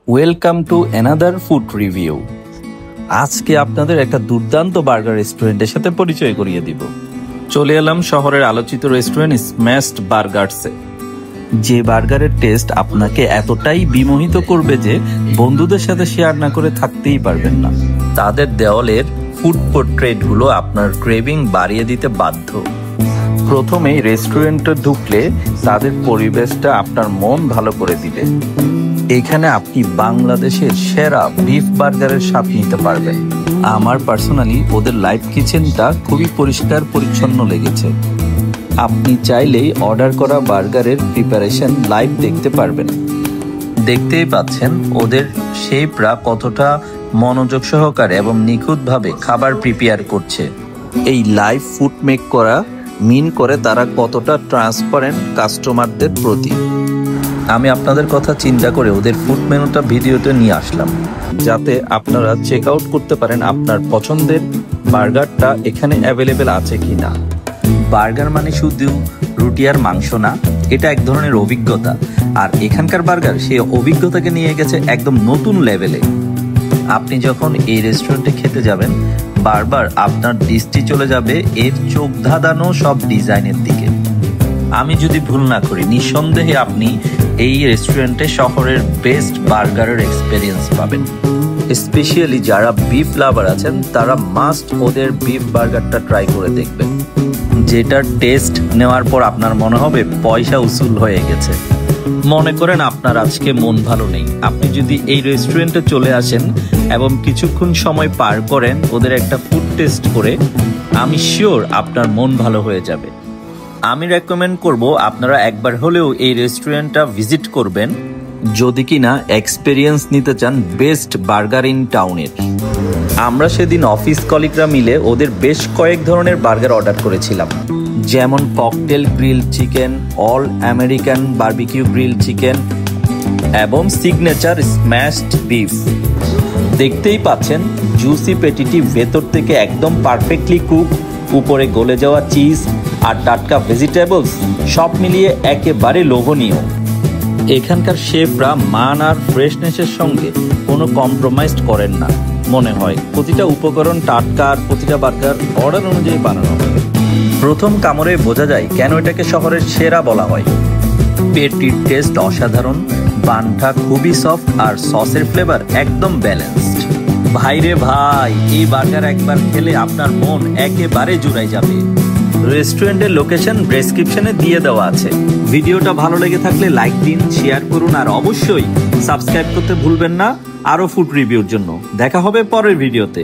Welcome to another food review. আজকে আপনাদের একটা দুর্দান্ত বার্গার রেস্টুরেন্টের সাথে পরিচয় করিয়ে দিব। চলে এলাম শহরের আলোচিত রেস্টুরেন্ট স্ম্যাশড বার্গারসে। যে বার্গারের টেস্ট আপনাকে এতটাই বিমোহিত করবে যে বন্ধুদের সাথে শেয়ার না করে থাকতেই পারবেন না। তাদের দেওয়ালের ফুড পোর্ট্রেটগুলো আপনার ক্রেভিং বাড়িয়ে দিতে বাধ্য। প্রথমেই রেস্টুরেন্টে ঢুকলে তাদের পরিবেশটা আপনার মন ভালো করে দিবে। এখানে আপনি বাংলাদেশের সেরা বিফ বার্গারের স্বাদ নিতে পারবেন। আমার পার্সোনালি ওদের লাইভ কিচেনটা খুবই পরিষ্কার পরিচ্ছন্ন লেগেছে। আপনি চাইলেই অর্ডার করা বার্গারের প্রিপারেশন লাইভ দেখতে পারবেন। দেখতেই পাচ্ছেন ওদের শেফরা কতটা মনোযোগ সহকারে এবং নিখুঁতভাবে খাবার প্রিপেয়ার করছে। এই লাইভ ফুড মেক করা মিন করে তারা কতটা ট্রান্সপারেন্ট কাস্টমারদের প্রতি। আমি আপনাদের কথা চিন্তা করে ওদের ফুড মেনুটা ভিডিওতে নিয়ে আসলাম, যাতে আপনারা চেক আউট করতে পারেন আপনার পছন্দের বার্গারটা এখানে অ্যাভেলেবেল আছে কি না। বার্গার মানে শুধু রুটি আর মাংস না, এটা এক ধরনের অভিজ্ঞতা। আর এখানকার বার্গার সেই অভিজ্ঞতাকে নিয়ে গেছে একদম নতুন লেভেলে। আপনি যখন এই রেস্টুরেন্টে খেতে যাবেন, বারবার আপনার দৃষ্টি চলে যাবে এর চোখ ধাঁধানো সব ডিজাইনের দিকে। আমি যদি ভুল না করি, নিঃসন্দেহে আপনি এই রেস্টুরেন্টে শহরের বেস্ট বার্গারের এক্সপেরিয়েন্স পাবেন। স্পেশালি যারা বিফ লাভার আছেন তারা মাস্ট ওদের বিফ বার্গারটা ট্রাই করে দেখবেন, যেটার টেস্ট নেওয়ার পর আপনার মনে হবে পয়সা উসুল হয়ে গেছে। মনে করেন আপনার আজকে মন ভালো নেই, আপনি যদি এই রেস্টুরেন্টে চলে আসেন এবং কিছুক্ষণ সময় পার করেন ওদের একটা ফুড টেস্ট করে, আমি শিওর আপনার মন ভালো হয়ে যাবে। আমি রেকমেন্ড করব আপনারা একবার হলেও এই রেস্টুরেন্টটা ভিজিট করবেন, যদি কিনা এক্সপেরিয়েন্স নিতে চান বেস্ট বার্গার ইন টাউনের। আমরা সেদিন অফিস কলিগরা মিলে ওদের বেশ কয়েক ধরনের বার্গার অর্ডার করেছিলাম, যেমন cocktail grill chicken, all American barbecue grill chicken এবং সিগনেচার স্ম্যাশড বিফ। দেখতেই পাচ্ছেন জুসি পেটিটি ভেতর থেকে একদম পারফেক্টলি কুক, উপরে গলে যাওয়া চিজ আর টাটকা ভেজিটেবলস সব মিলিয়ে একেবারে লোভনীয়। এখানকার শেফরা মান আর ফ্রেশনেসের সঙ্গে কোনো কম্প্রোমাইজ করেন না। মনে হয় প্রতিটা উপকরণ টাটকা আর প্রতিটা বার্গার অর্ডার অনুযায়ী বানানো হয়। প্রথম কামড়ে বোঝা যায় কেন এটাকে শহরের সেরা বলা হয়। পেটির টেস্ট অসাধারণ, বানটা খুবই সফট আর সসের ফ্লেভার একদম ব্যালেন্সড। ভাইরে ভাই, এই বার্গার একবার খেলে আপনার মন একেবারে জুড়াই যাবে। রেস্টুরেন্টের লোকেশন ডেসক্রিপশনে দিয়ে দেওয়া আছে। ভিডিওটা ভালো লেগে থাকলে লাইক দিন, শেয়ার করুন আর অবশ্যই সাবস্ক্রাইব করতে ভুলবেন না আরো ফুড রিভিউর জন্য। দেখা হবে পরের ভিডিওতে।